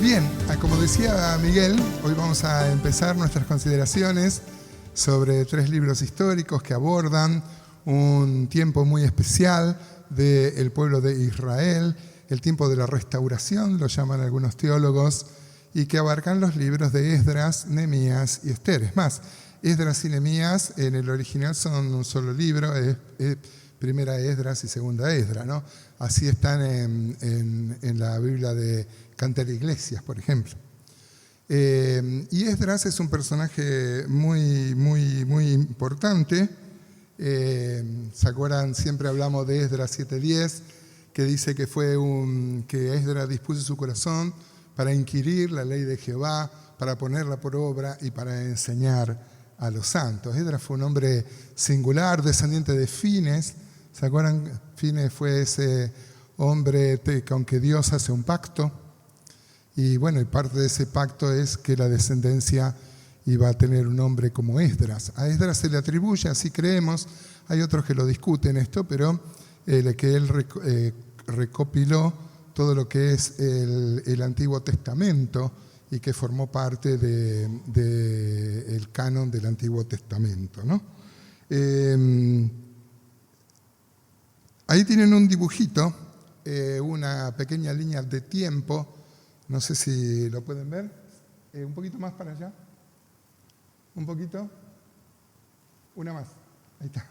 Bien, como decía Miguel, hoy vamos a empezar nuestras consideraciones sobre 3 libros históricos que abordan un tiempo muy especial del pueblo de Israel, el tiempo de la restauración, lo llaman algunos teólogos, y que abarcan los libros de Esdras, Nehemías y Ester. Es más, Esdras y Nehemías en el original son un solo libro, es primera Esdras y segunda Esdras, ¿no? Así están en la Biblia de Cantar Iglesias, por ejemplo. Y Esdras es un personaje muy importante. ¿Se acuerdan? Siempre hablamos de Esdras 7:10, que dice que que Esdras dispuso su corazón para inquirir la ley de Jehová, para ponerla por obra y para enseñar a los santos. Esdras fue un hombre singular, descendiente de Fines. ¿Se acuerdan? Fines fue ese hombre con que Dios hace un pacto. Y bueno, y parte de ese pacto es que la descendencia iba a tener un hombre como Esdras. A Esdras se le atribuye, así creemos, hay otros que lo discuten esto, pero que él recopiló todo lo que es el Antiguo Testamento y que formó parte del canon del Antiguo Testamento, ¿no? Ahí tienen un dibujito, una pequeña línea de tiempo. No sé si lo pueden ver. Un poquito más para allá. Un poquito. Una más. Ahí está.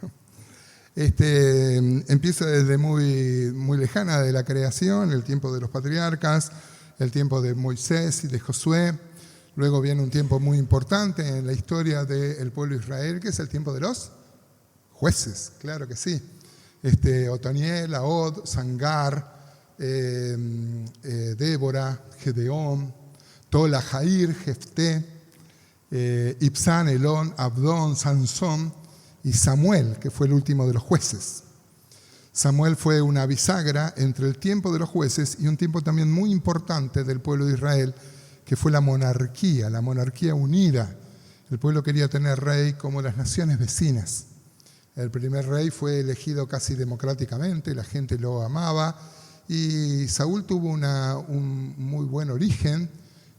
Empieza desde muy lejana de la creación, el tiempo de los patriarcas, el tiempo de Moisés y de Josué. Luego viene un tiempo muy importante en la historia del pueblo de Israel, que es el tiempo de los jueces, claro que sí. Otoniel, Ahod, Sangar, Débora, Gedeón, Tola, Jair, Jefté, Ibsán, Elón, Abdón, Sansón y Samuel, que fue el último de los jueces. Samuel fue una bisagra entre el tiempo de los jueces y un tiempo también muy importante del pueblo de Israel, que fue la monarquía unida. El pueblo quería tener rey como las naciones vecinas. El primer rey fue elegido casi democráticamente, la gente lo amaba, y Saúl tuvo un muy buen origen,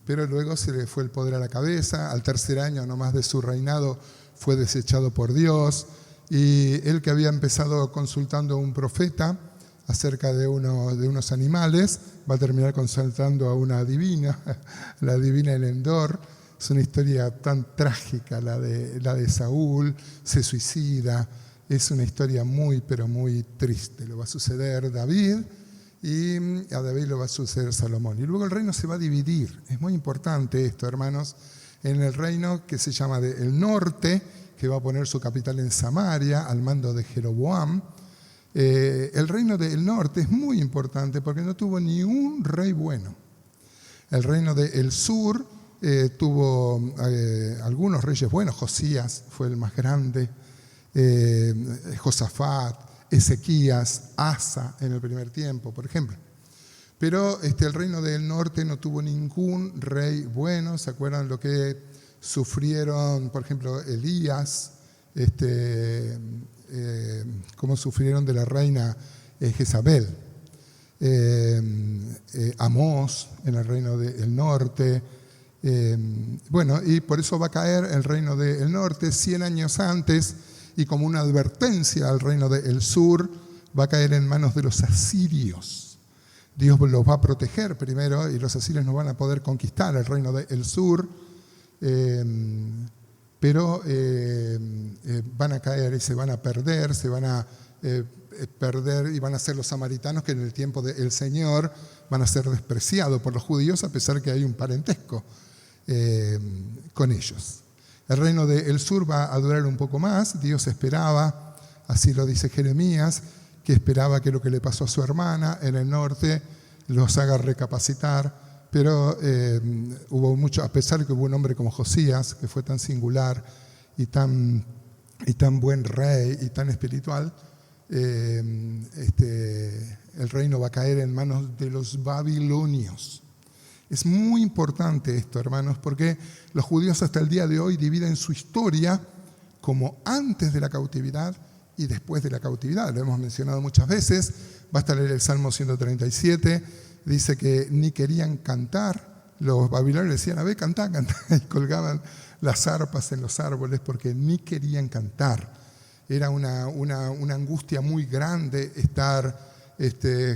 pero luego se le fue el poder a la cabeza. Al tercer año nomás de su reinado fue desechado por Dios, y él, que había empezado consultando a un profeta acerca de unos animales, va a terminar consultando a una adivina, la adivina Elendor. Es una historia tan trágica la de Saúl, se suicida. Es una historia pero muy triste. Lo va a suceder David, y a David lo va a suceder Salomón. Y luego el reino se va a dividir. Es muy importante esto, hermanos. En el reino que se llama el norte, que va a poner su capital en Samaria, al mando de Jeroboam. El reino del norte es muy importante porque no tuvo ni un rey bueno. El reino del sur tuvo algunos reyes buenos. Josías fue el más grande. Josafat, Ezequías, Asa en el primer tiempo, por ejemplo. Pero el reino del norte no tuvo ningún rey bueno. ¿Se acuerdan lo que sufrieron, por ejemplo, Elías? Cómo sufrieron de la reina Jezabel. Amós en el reino del norte. Y por eso va a caer el reino del norte 100 años antes. Y como una advertencia al reino del sur, va a caer en manos de los asirios. Dios los va a proteger primero, y los asirios no van a poder conquistar el reino del sur, pero van a caer y se van a perder, y van a ser los samaritanos, que en el tiempo del Señor van a ser despreciados por los judíos, a pesar que hay un parentesco con ellos. El reino del sur va a durar un poco más. Dios esperaba, así lo dice Jeremías, que esperaba que lo que le pasó a su hermana en el norte los haga recapacitar, pero hubo mucho, a pesar de que hubo un hombre como Josías, que fue tan singular y tan buen rey y tan espiritual, el reino va a caer en manos de los babilonios. Es muy importante esto, hermanos, porque los judíos hasta el día de hoy dividen su historia como antes de la cautividad y después de la cautividad. Lo hemos mencionado muchas veces. Basta leer el Salmo 137. Dice que ni querían cantar los babilonios decían, a ver, cantá, cantá, y colgaban las arpas en los árboles porque ni querían cantar. Era una angustia muy grande estar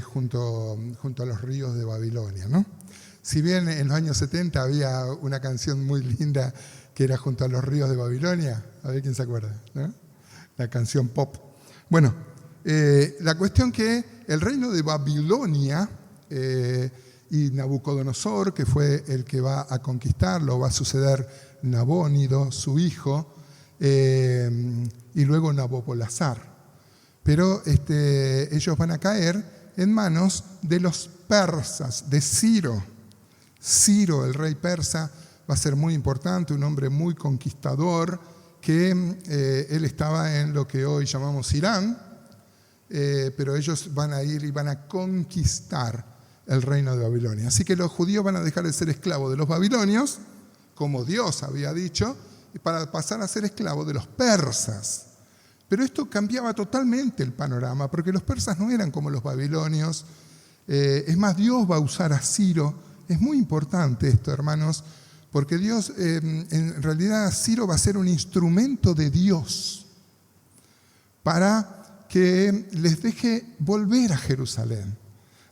junto a los ríos de Babilonia, ¿no? Si bien en los años 70 había una canción muy linda que era Junto a los ríos de Babilonia, a ver quién se acuerda, ¿no? La canción pop. Bueno, la cuestión que el reino de Babilonia y Nabucodonosor, que fue el que va a conquistarlo, va a suceder Nabónido, su hijo, y luego Nabopolassar. Pero ellos van a caer en manos de los persas, de Ciro. Ciro, el rey persa, va a ser muy importante, un hombre muy conquistador, que él estaba en lo que hoy llamamos Irán, pero ellos van a ir y van a conquistar el reino de Babilonia. Así que los judíos van a dejar de ser esclavos de los babilonios, como Dios había dicho, para pasar a ser esclavos de los persas. Pero esto cambiaba totalmente el panorama, porque los persas no eran como los babilonios. Es más, Dios va a usar a Ciro. Es muy importante esto, hermanos, porque Dios, en realidad, Ciro va a ser un instrumento de Dios para que les deje volver a Jerusalén,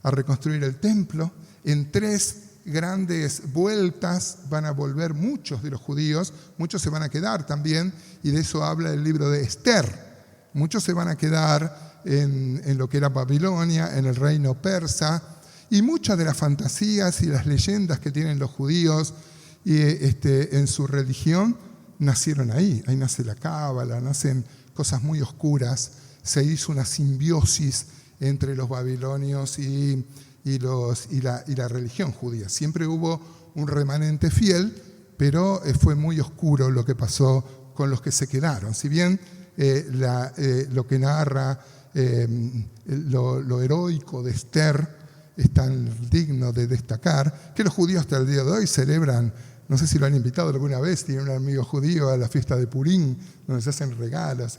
a reconstruir el templo. En 3 grandes vueltas van a volver muchos de los judíos, muchos se van a quedar también, y de eso habla el libro de Esther. Muchos se van a quedar en lo que era Babilonia, en el reino persa, y muchas de las fantasías y las leyendas que tienen los judíos en su religión nacieron ahí. Ahí nace la cábala, nacen cosas muy oscuras. Se hizo una simbiosis entre los babilonios y la religión judía. Siempre hubo un remanente fiel, pero fue muy oscuro lo que pasó con los que se quedaron. Si bien lo que narra lo heroico de Esther es tan digno de destacar, que los judíos hasta el día de hoy celebran, no sé si lo han invitado alguna vez, tienen un amigo judío a la fiesta de Purim, donde se hacen regalos,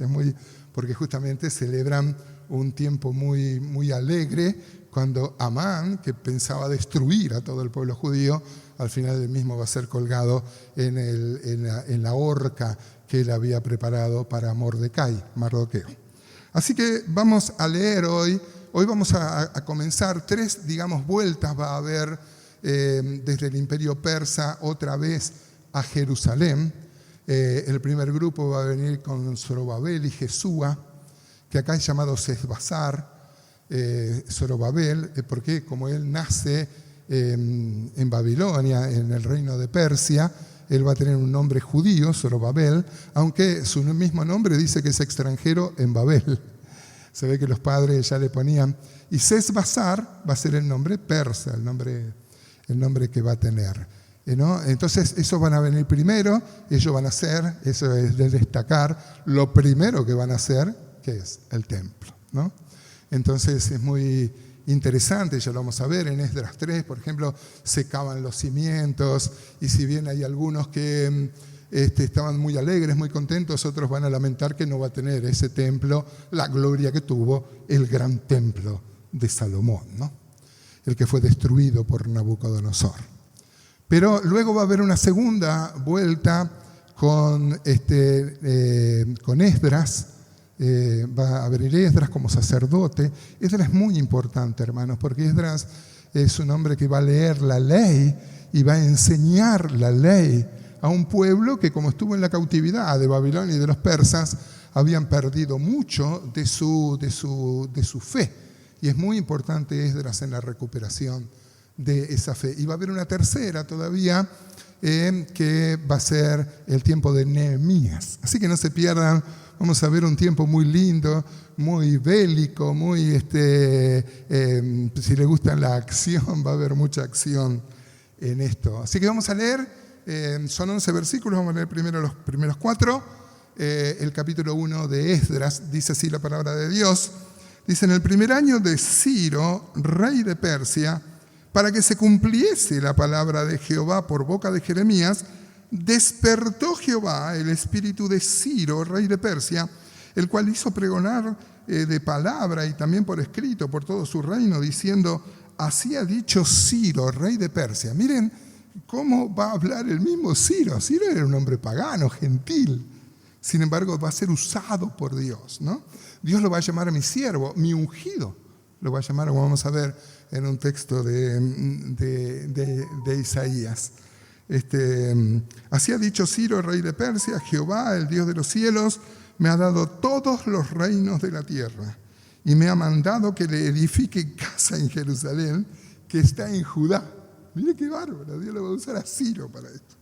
porque justamente celebran un tiempo muy, muy alegre, cuando Amán, que pensaba destruir a todo el pueblo judío, al final él mismo va a ser colgado en la horca que él había preparado para Mardoqueo. Así que vamos a leer hoy vamos a comenzar 3, vueltas va a haber desde el imperio persa otra vez a Jerusalén. El primer grupo va a venir con Zorobabel y Jesúa, que acá es llamado Sesbazar, Zorobabel, porque como él nace en Babilonia, en el reino de Persia, él va a tener un nombre judío, Zorobabel, aunque su mismo nombre dice que es extranjero en Babel. Se ve que los padres ya le ponían. Y Sesbazar va a ser el nombre persa, el nombre que va a tener, ¿no? Entonces, esos van a venir primero, ellos van a hacer, eso es de destacar, lo primero que van a hacer, que es el templo, ¿no? Entonces, es muy interesante, ya lo vamos a ver en Esdras 3, por ejemplo, se cavan los cimientos, y si bien hay algunos que estaban muy alegres, muy contentos, otros van a lamentar que no va a tener ese templo la gloria que tuvo el gran templo de Salomón, ¿no? El que fue destruido por Nabucodonosor. Pero luego va a haber una segunda vuelta con Esdras. Va a venir Esdras como sacerdote. Esdras es muy importante, hermanos, porque Esdras es un hombre que va a leer la ley y va a enseñar la ley a un pueblo que, como estuvo en la cautividad de Babilonia y de los persas, habían perdido mucho de su fe. Y es muy importante Esdras en la recuperación de esa fe. Y va a haber una tercera todavía, que va a ser el tiempo de Nehemías. Así que no se pierdan, vamos a ver un tiempo muy lindo, muy bélico, muy, si les gusta la acción, va a haber mucha acción en esto. Así que vamos a leer. Son 11 versículos, vamos a leer primero los primeros 4. El capítulo 1 de Esdras, dice así la palabra de Dios. Dice: en el primer año de Ciro, rey de Persia, para que se cumpliese la palabra de Jehová por boca de Jeremías, despertó Jehová el espíritu de Ciro, rey de Persia, el cual hizo pregonar de palabra y también por escrito por todo su reino, diciendo: así ha dicho Ciro, rey de Persia. Miren ¿Cómo va a hablar el mismo Ciro? Ciro era un hombre pagano, gentil. Sin embargo, va a ser usado por Dios, ¿no? Dios lo va a llamar a mi siervo, mi ungido. Lo va a llamar, como vamos a ver en un texto de Isaías. Así ha dicho Ciro, rey de Persia: Jehová, el Dios de los cielos, me ha dado todos los reinos de la tierra y me ha mandado que le edifique casa en Jerusalén, que está en Judá. Mire qué bárbaro, Dios lo va a usar a Ciro para esto.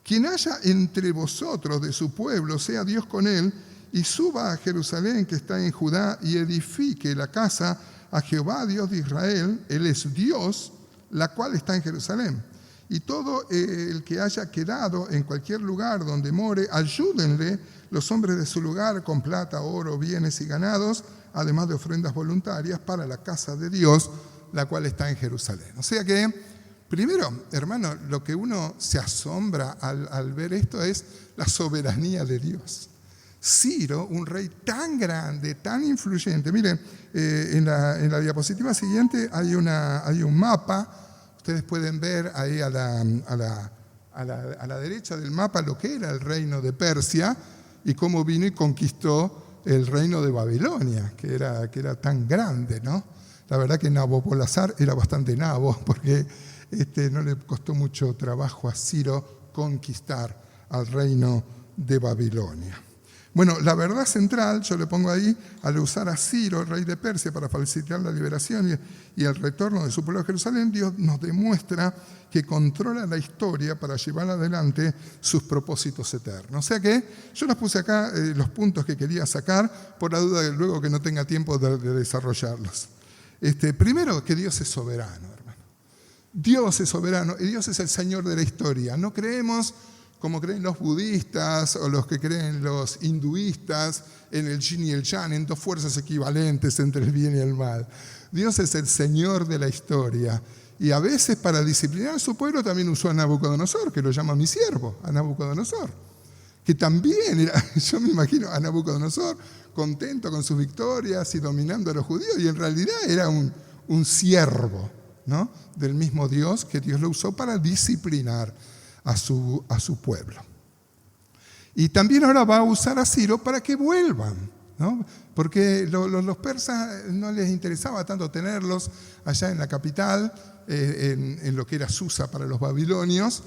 Quien haya entre vosotros de su pueblo, sea Dios con él, y suba a Jerusalén, que está en Judá, y edifique la casa a Jehová, Dios de Israel. Él es Dios, la cual está en Jerusalén. Y todo el que haya quedado en cualquier lugar donde more, ayúdenle los hombres de su lugar con plata, oro, bienes y ganados, además de ofrendas voluntarias para la casa de Dios, la cual está en Jerusalén. O sea que, primero, hermano, lo que uno se asombra al ver esto es la soberanía de Dios. Ciro, un rey tan grande, tan influyente. Miren, en la diapositiva siguiente hay un mapa. Ustedes pueden ver ahí a la derecha del mapa lo que era el reino de Persia y cómo vino y conquistó el reino de Babilonia, que era tan grande, ¿no? La verdad que Nabopolassar era bastante nabo, porque no le costó mucho trabajo a Ciro conquistar al reino de Babilonia. Bueno, la verdad central, yo le pongo ahí, al usar a Ciro, rey de Persia, para facilitar la liberación y el retorno de su pueblo a Jerusalén, Dios nos demuestra que controla la historia para llevar adelante sus propósitos eternos. O sea que yo les puse acá los puntos que quería sacar, por la duda de luego que no tenga tiempo de desarrollarlos. Primero, que Dios es soberano, hermano. Dios es soberano y Dios es el Señor de la historia. No creemos, como creen los budistas o los que creen los hinduistas, en el yin y el yang, en dos fuerzas equivalentes entre el bien y el mal. Dios es el Señor de la historia. Y a veces, para disciplinar a su pueblo, también usó a Nabucodonosor, que lo llama mi siervo, a Nabucodonosor. Que también era, yo me imagino a Nabucodonosor contento con sus victorias y dominando a los judíos, y en realidad era un siervo, ¿no?, del mismo Dios, que Dios lo usó para disciplinar a su pueblo. Y también ahora va a usar a Ciro para que vuelvan, ¿no? Porque los persas no les interesaba tanto tenerlos allá en la capital, en lo que era Susa para los babilonios,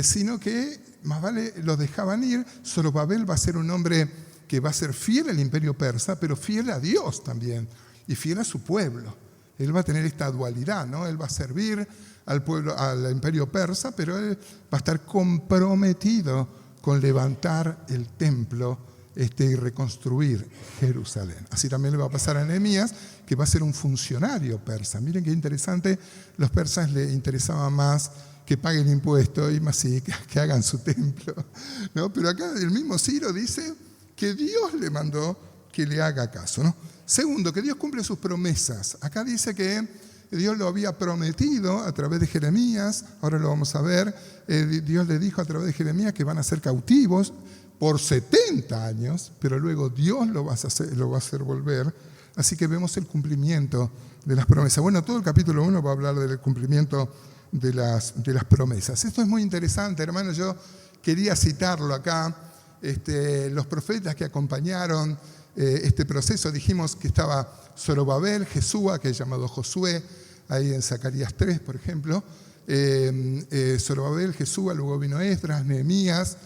sino que más vale los dejaban ir. Zorobabel va a ser un hombre que va a ser fiel al imperio persa, pero fiel a Dios también, y fiel a su pueblo. Él va a tener esta dualidad, ¿no? Él va a servir al pueblo, al imperio persa, pero él va a estar comprometido con levantar el templo y reconstruir Jerusalén. Así también le va a pasar a Nehemías, que va a ser un funcionario persa. Miren qué interesante, los persas les interesaba más que paguen impuestos y más sí, que hagan su templo, ¿no? Pero acá el mismo Ciro dice que Dios le mandó que le haga caso, ¿no? Segundo, que Dios cumple sus promesas. Acá dice que Dios lo había prometido a través de Jeremías, ahora lo vamos a ver. Dios le dijo a través de Jeremías que van a ser cautivos por 70 años, pero luego Dios lo va a hacer volver. Así que vemos el cumplimiento de las promesas. Bueno, todo el capítulo 1 va a hablar del cumplimiento de las promesas. Esto es muy interesante, hermanos. Yo quería citarlo acá. Los profetas que acompañaron este proceso, dijimos que estaba Zorobabel, Jesúa, que es llamado Josué, ahí en Zacarías 3, por ejemplo. Zorobabel, Jesúa, luego vino Esdras, Nehemías,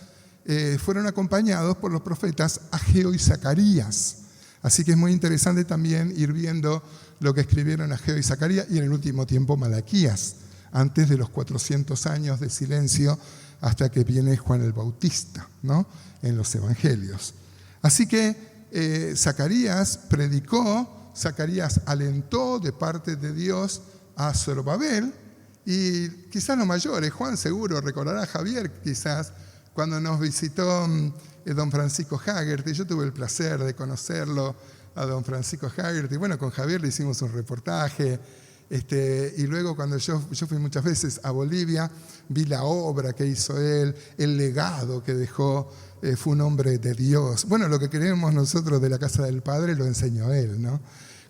fueron acompañados por los profetas Ageo y Zacarías. Así que es muy interesante también ir viendo lo que escribieron Ageo y Zacarías, y en el último tiempo Malaquías, antes de los 400 años de silencio hasta que viene Juan el Bautista, ¿no?, en los evangelios. Así que Zacarías predicó, Zacarías alentó de parte de Dios a Zorobabel, y quizás los mayores, Juan seguro recordará a Javier, quizás cuando nos visitó don Francisco Haggerty. Yo tuve el placer de conocerlo a don Francisco Haggerty. Bueno, con Javier le hicimos un reportaje. Y luego cuando yo fui muchas veces a Bolivia, vi la obra que hizo él, el legado que dejó. Fue un hombre de Dios. Bueno, lo que creemos nosotros de la casa del Padre lo enseñó él, ¿no?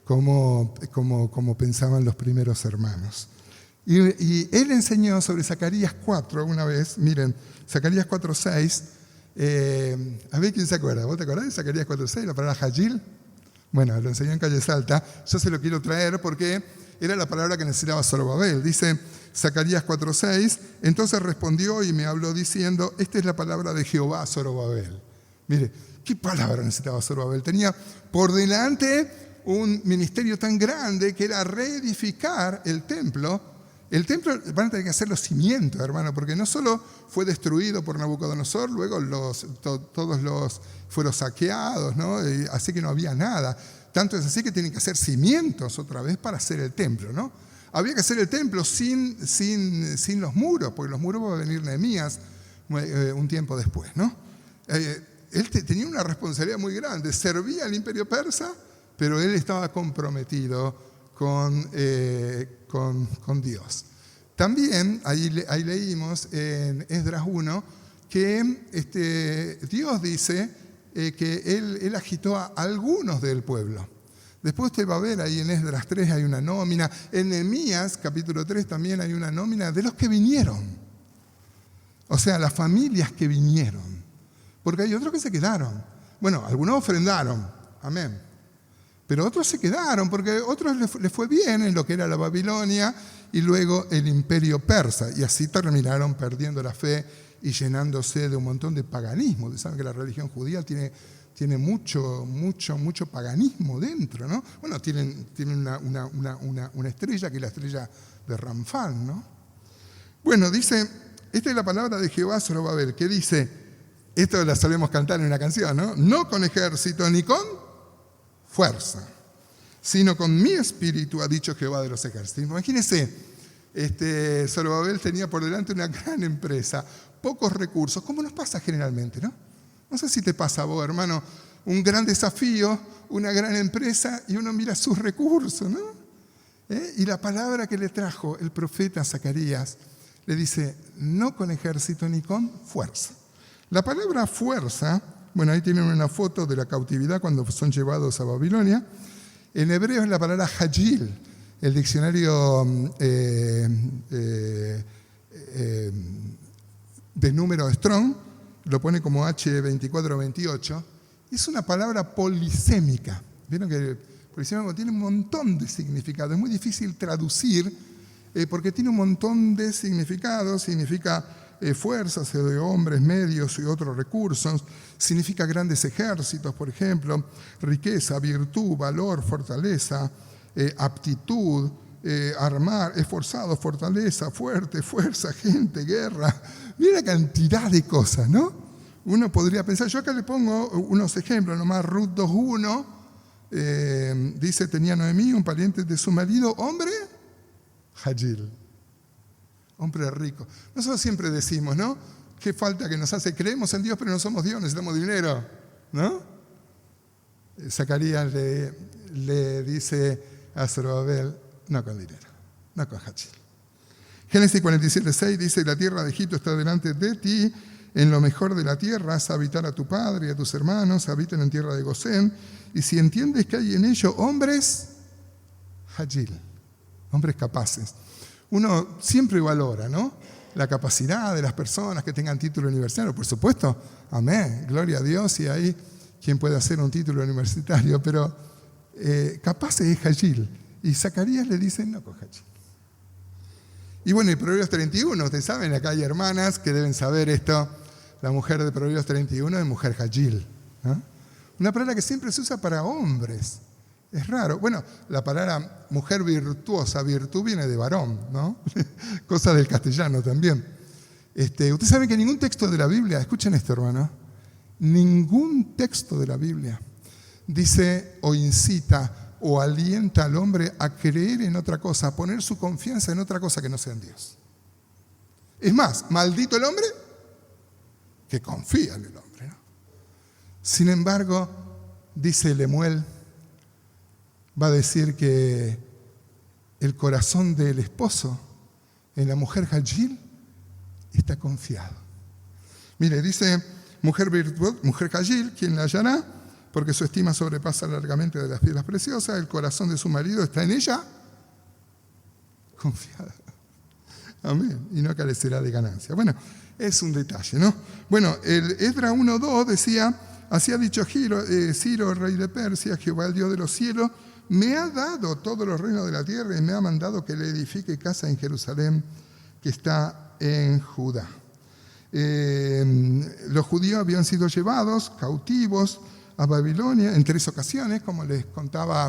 Cómo pensaban los primeros hermanos. Y él enseñó sobre Zacarías 4 una vez. Miren, Zacarías 4:6. A ver quién se acuerda. ¿Vos te acordás de Zacarías 4:6? La palabra Hajil. Bueno, lo enseñó en Calle Salta. Yo se lo quiero traer porque era la palabra que necesitaba Zorobabel. Dice Zacarías 4:6. Entonces respondió y me habló diciendo: esta es la palabra de Jehová a Zorobabel. Mire, ¿qué palabra necesitaba Zorobabel? Tenía por delante un ministerio tan grande que era reedificar el templo. El templo van a tener que hacer los cimientos, hermano, porque no solo fue destruido por Nabucodonosor, luego todos los fueron saqueados, ¿no? Así que no había nada. Tanto es así que tienen que hacer cimientos otra vez para hacer el templo, ¿no? Había que hacer el templo sin los muros, porque los muros va a venir Nehemías un tiempo después, ¿no? Él tenía una responsabilidad muy grande, servía al imperio persa, pero él estaba comprometido con Dios. También ahí leímos en Esdras 1 que Dios dice que él agitó a algunos del pueblo. Después usted va a ver ahí en Esdras 3 hay una nómina. En Nehemías capítulo 3 también hay una nómina de los que vinieron. O sea, las familias que vinieron. Porque hay otros que se quedaron. Bueno, algunos ofrendaron. Amén. Pero otros se quedaron porque a otros les fue bien en lo que era la Babilonia y luego el imperio persa. Y así terminaron perdiendo la fe y llenándose de un montón de paganismo. Ustedes saben que la religión judía tiene mucho paganismo dentro, ¿no? Bueno, tienen una estrella que es la estrella de Ramfán, ¿no? Bueno, dice, esta es la palabra de Jehová a Zorobabel, que dice, esto la solemos cantar en una canción, ¿no? No con ejército ni con fuerza, sino con mi espíritu, ha dicho Jehová de los ejércitos. Imagínense, Zorobabel tenía por delante una gran empresa, pocos recursos, como nos pasa generalmente, ¿no? No sé si te pasa a vos, hermano, un gran desafío, una gran empresa, y uno mira sus recursos, ¿no? Y la palabra que le trajo el profeta Zacarías, le dice, no con ejército ni con fuerza. La palabra fuerza, bueno, ahí tienen una foto de la cautividad cuando son llevados a Babilonia. En hebreo es la palabra hajil. El diccionario de número Strong lo pone como H2428. Es una palabra polisémica. Vieron que polisémico tiene un montón de significados. Es muy difícil traducir porque tiene un montón de significados. Significa fuerzas de hombres, medios y otros recursos. Significa grandes ejércitos, por ejemplo, riqueza, virtud, valor, fortaleza, aptitud, armar, esforzado, fortaleza, fuerte, fuerza, gente, guerra. Mira la cantidad de cosas, ¿no? Uno podría pensar, yo acá le pongo unos ejemplos, nomás Ruth 2.1, dice, tenía Noemí, un pariente de su marido, hombre, hajil. Hombre rico. Nosotros siempre decimos, ¿no? Qué falta que nos hace. Creemos en Dios, pero no somos Dios, necesitamos dinero, ¿no? Zacarías le dice a Zorobabel, no con dinero, no con hajil. Génesis 47:6 dice, la tierra de Egipto está delante de ti, en lo mejor de la tierra, haz habitar a tu padre y a tus hermanos, habiten en tierra de Gosén, y si entiendes que hay en ello hombres, hajil, hombres capaces. Uno siempre valora, ¿no? La capacidad de las personas que tengan título universitario, por supuesto, amén, gloria a Dios, y hay quien puede hacer un título universitario, pero capaz es hajil. Y Zacarías le dice, no con hajil. Y bueno, en Proverbios 31, ustedes saben, acá hay hermanas que deben saber esto, la mujer de Proverbios 31 es mujer hajil, ¿no? Una palabra que siempre se usa para hombres. Es raro. Bueno, la palabra mujer virtuosa, virtud viene de varón, ¿no? Cosa del castellano también. Ustedes saben que ningún texto de la Biblia, escuchen esto, hermano, ningún texto de la Biblia dice o incita o alienta al hombre a creer en otra cosa, a poner su confianza en otra cosa que no sea en Dios. Es más, maldito el hombre que confía en el hombre, ¿no? Sin embargo, dice Lemuel, va a decir que el corazón del esposo en la mujer hajil está confiado. Mire, dice mujer hajil, ¿quién la hallará? Porque su estima sobrepasa largamente de las piedras preciosas, el corazón de su marido está en ella confiado. Amén. Y no carecerá de ganancia. Bueno, es un detalle, ¿no? Bueno, el Esdras 1:2 decía, así ha dicho Ciro, rey de Persia, Jehová, el Dios de los cielos, me ha dado todos los reinos de la tierra y me ha mandado que le edifique casa en Jerusalén, que está en Judá. Los judíos habían sido llevados cautivos a Babilonia en 3 ocasiones, como les contaba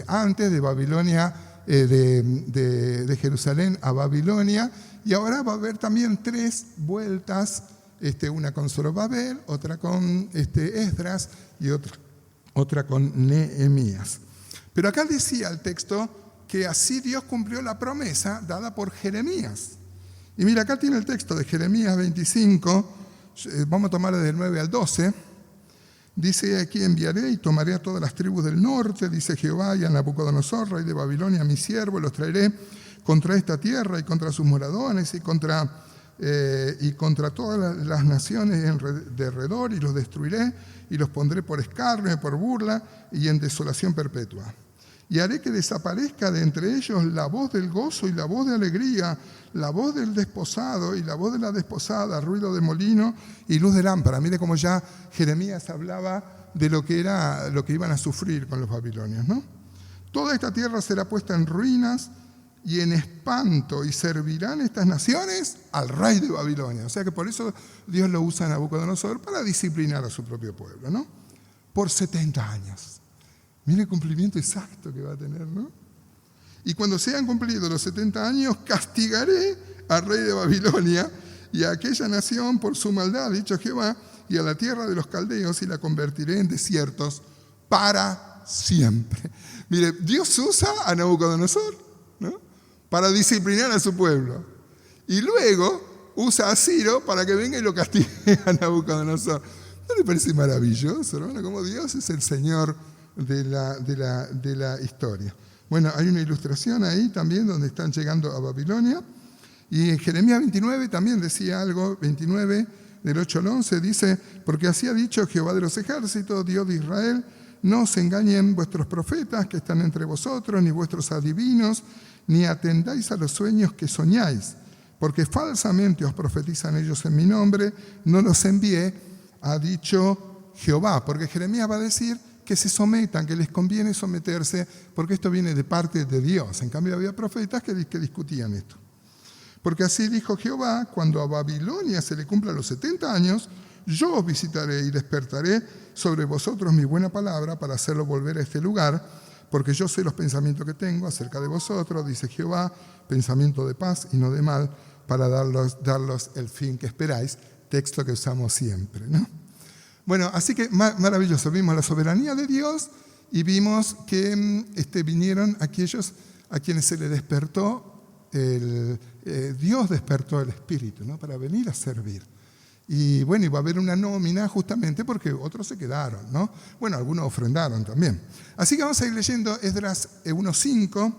antes, de Babilonia, de Jerusalén a Babilonia, y ahora va a haber también 3 vueltas, una con Zorobabel, otra con Esdras y otra con Nehemías. Pero acá decía el texto que así Dios cumplió la promesa dada por Jeremías. Y mira, acá tiene el texto de Jeremías 25, vamos a tomar desde el 9 al 12. Dice aquí, enviaré y tomaré a todas las tribus del norte, dice Jehová, y a Nabucodonosor, rey de Babilonia, mi siervo, los traeré contra esta tierra y contra sus moradores y contra todas las naciones de alrededor, y los destruiré y los pondré por escarnio, por burla y en desolación perpetua. Y haré que desaparezca de entre ellos la voz del gozo y la voz de alegría, la voz del desposado y la voz de la desposada, ruido de molino y luz de lámpara. Mire cómo ya Jeremías hablaba de lo que iban a sufrir con los babilonios, ¿no? Toda esta tierra será puesta en ruinas y en espanto, y servirán estas naciones al rey de Babilonia. O sea que por eso Dios lo usa a Nabucodonosor para disciplinar a su propio pueblo, ¿no? Por 70 años. Mire el cumplimiento exacto que va a tener, ¿no? Y cuando sean cumplidos los 70 años, castigaré al rey de Babilonia y a aquella nación por su maldad, dicho Jehová, y a la tierra de los caldeos, y la convertiré en desiertos para siempre. Mire, Dios usa a Nabucodonosor, ¿no?, para disciplinar a su pueblo. Y luego usa a Ciro para que venga y lo castigue a Nabucodonosor. ¿No le parece maravilloso, hermano? Como Dios es el Señor de la historia. Bueno, hay una ilustración ahí también donde están llegando a Babilonia. Y en Jeremías 29 también decía algo, 29 del 8 al 11, dice, porque así ha dicho Jehová de los ejércitos, Dios de Israel, no os engañen vuestros profetas que están entre vosotros, ni vuestros adivinos, ni atendáis a los sueños que soñáis, porque falsamente os profetizan ellos en mi nombre, no los envié, ha dicho Jehová. Porque Jeremías va a decir que se sometan, que les conviene someterse, porque esto viene de parte de Dios. En cambio había profetas que discutían esto. Porque así dijo Jehová, cuando a Babilonia se le cumplan los 70 años, yo os visitaré y despertaré sobre vosotros mi buena palabra para hacerlo volver a este lugar, porque yo sé los pensamientos que tengo acerca de vosotros, dice Jehová, pensamiento de paz y no de mal, para darlos el fin que esperáis, texto que usamos siempre, ¿no? Bueno, así que maravilloso, vimos la soberanía de Dios y vimos que vinieron aquellos a quienes se les despertó, Dios despertó el espíritu, ¿no?, para venir a servir. Y bueno, iba a haber una nómina justamente porque otros se quedaron, ¿no? Bueno, algunos ofrendaron también. Así que vamos a ir leyendo Esdras 1:5.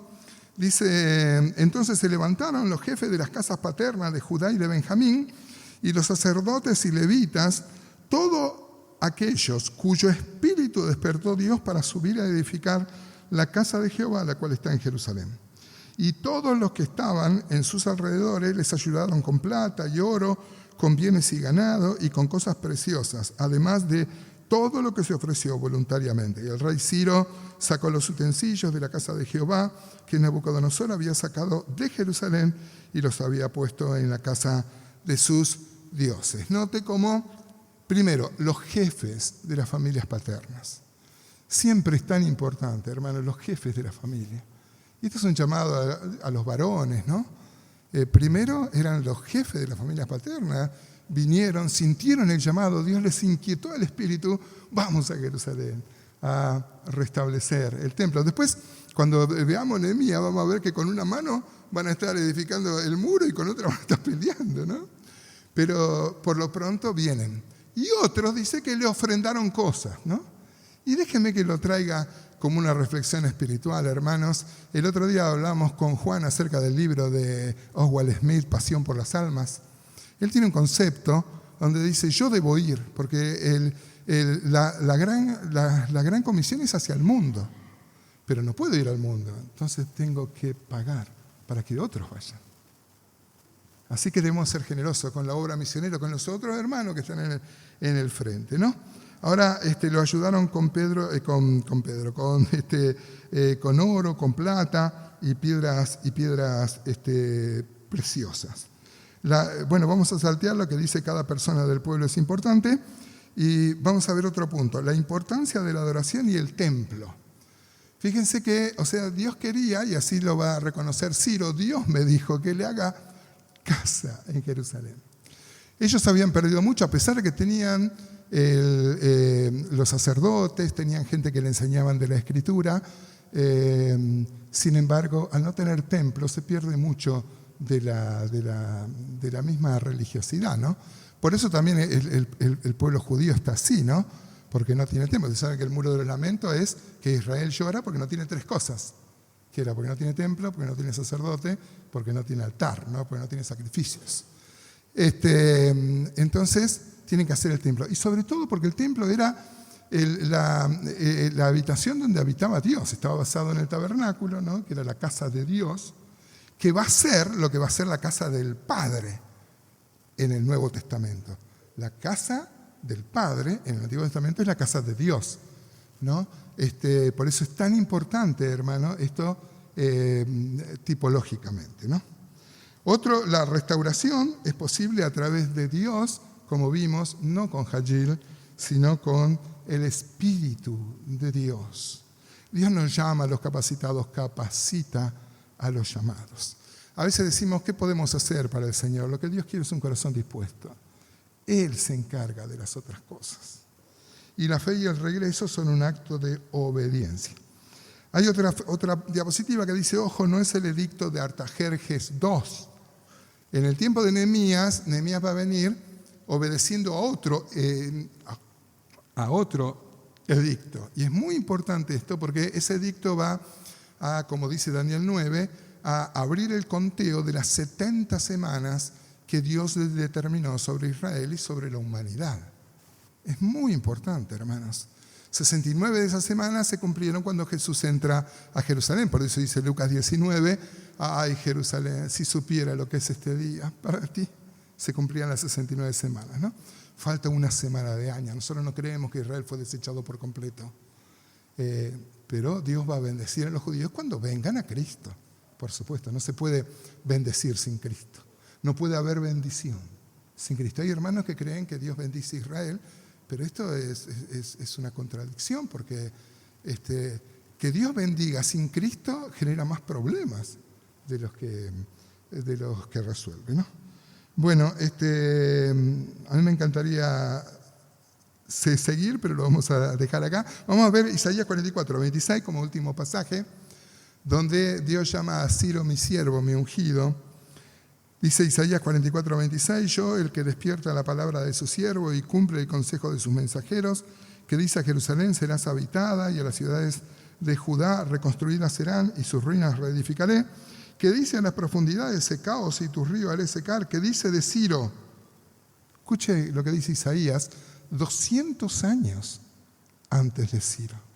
Dice, entonces se levantaron los jefes de las casas paternas de Judá y de Benjamín, y los sacerdotes y levitas, todos aquellos cuyo espíritu despertó Dios para subir a edificar la casa de Jehová, la cual está en Jerusalén. Y todos los que estaban en sus alrededores les ayudaron con plata y oro, con bienes y ganado y con cosas preciosas, además de todo lo que se ofreció voluntariamente. Y el rey Ciro sacó los utensilios de la casa de Jehová que Nabucodonosor había sacado de Jerusalén y los había puesto en la casa de sus dioses. Note cómo, primero, los jefes de las familias paternas. Siempre es tan importante, hermanos, los jefes de la familia. Y esto es un llamado a los varones, ¿no? Primero eran los jefes de las familias paternas, vinieron, sintieron el llamado, Dios les inquietó el espíritu, vamos a Jerusalén a restablecer el templo. Después, cuando veamos Nehemías, vamos a ver que con una mano van a estar edificando el muro y con otra van a estar peleando, ¿no? Pero por lo pronto vienen. Y otros dice que le ofrendaron cosas, ¿no? Y déjenme que lo traiga como una reflexión espiritual, hermanos. El otro día hablamos con Juan acerca del libro de Oswald Smith, Pasión por las Almas. Él tiene un concepto donde dice, yo debo ir, porque la gran comisión es hacia el mundo, pero no puedo ir al mundo, entonces tengo que pagar para que otros vayan. Así que debemos ser generosos con la obra misionera, con los otros hermanos que están en el frente, ¿no? Ahora lo ayudaron con oro, con plata y piedras preciosas. Bueno, vamos a saltear lo que dice cada persona del pueblo, es importante. Y vamos a ver otro punto, la importancia de la adoración y el templo. Fíjense que, Dios quería, y así lo va a reconocer Ciro, Dios me dijo que le haga casa en Jerusalén. Ellos habían perdido mucho, a pesar de que tenían los sacerdotes, tenían gente que le enseñaban de la Escritura. Sin embargo, al no tener templo, se pierde mucho de la misma religiosidad, ¿no? Por eso también el pueblo judío está así, ¿no? Porque no tiene templo. Ustedes saben que el muro de los lamentos es que Israel llora porque no tiene tres cosas. Que era porque no tiene templo, porque no tiene sacerdote, porque no tiene altar, ¿no? Porque no tiene sacrificios. Entonces, tienen que hacer el templo. Y sobre todo porque el templo era la habitación donde habitaba Dios. Estaba basado en el tabernáculo, ¿no? Que era la casa de Dios, que va a ser lo que va a ser la casa del Padre en el Nuevo Testamento. La casa del Padre en el Antiguo Testamento es la casa de Dios, ¿no? Por eso es tan importante, hermano, esto tipológicamente, ¿no? Otro, la restauración es posible a través de Dios, como vimos, no con Hagil, sino con el Espíritu de Dios. Dios nos llama a los capacitados, capacita a los llamados. A veces decimos, ¿qué podemos hacer para el Señor? Lo que Dios quiere es un corazón dispuesto. Él se encarga de las otras cosas. Y la fe y el regreso son un acto de obediencia. Hay otra diapositiva que dice, ojo, no es el edicto de Artajerjes II. En el tiempo de Nehemías va a venir obedeciendo a otro edicto. Y es muy importante esto porque ese edicto va a, como dice Daniel 9, a abrir el conteo de las 70 semanas que Dios determinó sobre Israel y sobre la humanidad. Es muy importante, hermanos. 69 de esas semanas se cumplieron cuando Jesús entra a Jerusalén. Por eso dice Lucas 19, ay Jerusalén, si supiera lo que es este día para ti. Se cumplían las 69 semanas, ¿no? Falta una semana de año. Nosotros no creemos que Israel fue desechado por completo. Pero Dios va a bendecir a los judíos cuando vengan a Cristo. Por supuesto, no se puede bendecir sin Cristo. No puede haber bendición sin Cristo. Hay hermanos que creen que Dios bendice a Israel, pero esto es una contradicción porque que Dios bendiga sin Cristo genera más problemas de los que resuelve, ¿no? Bueno, a mí me encantaría seguir, pero lo vamos a dejar acá. Vamos a ver Isaías 44, 26 como último pasaje, donde Dios llama a Ciro mi siervo, mi ungido. Dice Isaías 44, 26, yo, el que despierta la palabra de su siervo y cumple el consejo de sus mensajeros, que dice a Jerusalén serás habitada y a las ciudades de Judá reconstruidas serán y sus ruinas reedificaré, que dice a las profundidades secaos y tus ríos haré secar, que dice de Ciro, escuche lo que dice Isaías, 200 años antes de Ciro.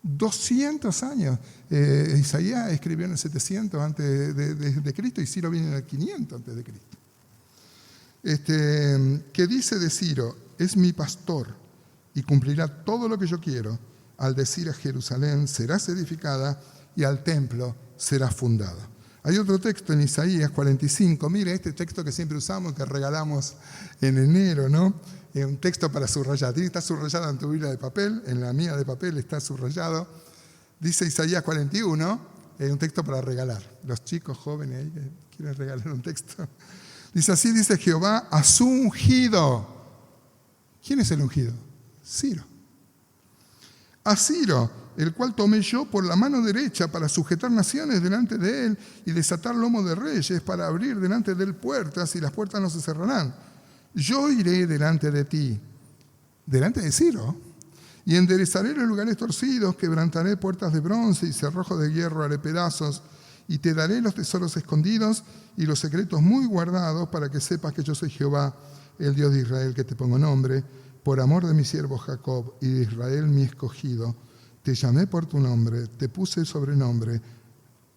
200 años. Isaías escribió en el 700 antes de Cristo y Ciro viene en el 500 antes de Cristo. Que dice de Ciro, es mi pastor y cumplirá todo lo que yo quiero, al decir a Jerusalén serás edificada y al templo será fundada. Hay otro texto en Isaías 45, mire este texto que siempre usamos, que regalamos en enero, ¿no? Un texto para subrayar. Está subrayado en tu Biblia de papel, en la mía de papel está subrayado. Dice Isaías 41, un texto para regalar. Los chicos jóvenes ahí que quieren regalar un texto. Dice así, dice Jehová a su ungido. ¿Quién es el ungido? Ciro. A Ciro, el cual tomé yo por la mano derecha para sujetar naciones delante de él y desatar lomo de reyes para abrir delante de él puertas y las puertas no se cerrarán. Yo iré delante de ti, delante de Ciro, y enderezaré los lugares torcidos, quebrantaré puertas de bronce y cerrojos de hierro haré pedazos, y te daré los tesoros escondidos y los secretos muy guardados para que sepas que yo soy Jehová, el Dios de Israel, que te pongo nombre, por amor de mi siervo Jacob y de Israel mi escogido. Te llamé por tu nombre, te puse sobrenombre,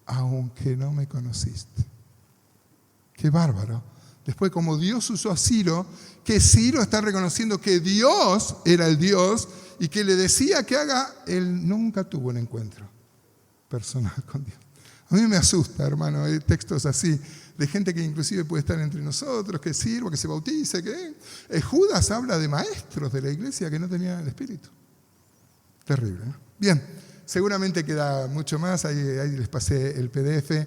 aunque no me conociste. Qué bárbaro. Después, como Dios usó a Ciro, que Ciro está reconociendo que Dios era el Dios y que le decía que haga, él nunca tuvo un encuentro personal con Dios. A mí me asusta, hermano, hay textos así, de gente que inclusive puede estar entre nosotros, que sirva, que se bautice, que... Judas habla de maestros de la iglesia que no tenían el Espíritu. Terrible, ¿no? Bien, seguramente queda mucho más, ahí les pasé el PDF.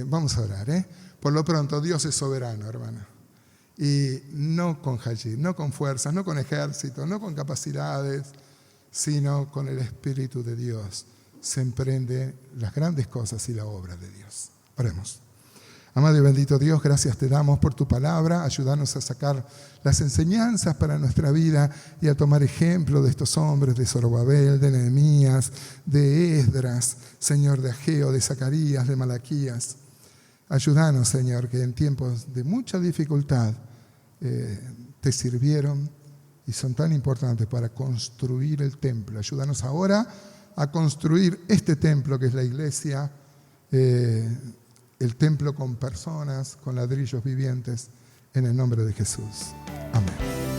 Vamos a orar, ¿eh? Por lo pronto, Dios es soberano, hermano. Y no con Hajir, no con fuerzas, no con ejércitos, no con capacidades, sino con el Espíritu de Dios se emprende las grandes cosas y la obra de Dios. Oremos. Amado y bendito Dios, gracias te damos por tu palabra. Ayúdanos a sacar las enseñanzas para nuestra vida y a tomar ejemplo de estos hombres, de Zorobabel, de Nehemías, de Esdras, Señor, de Ageo, de Zacarías, de Malaquías. Ayúdanos, Señor, que en tiempos de mucha dificultad te sirvieron y son tan importantes para construir el templo. Ayúdanos ahora a construir este templo que es la iglesia, el templo con personas, con ladrillos vivientes, en el nombre de Jesús. Amén.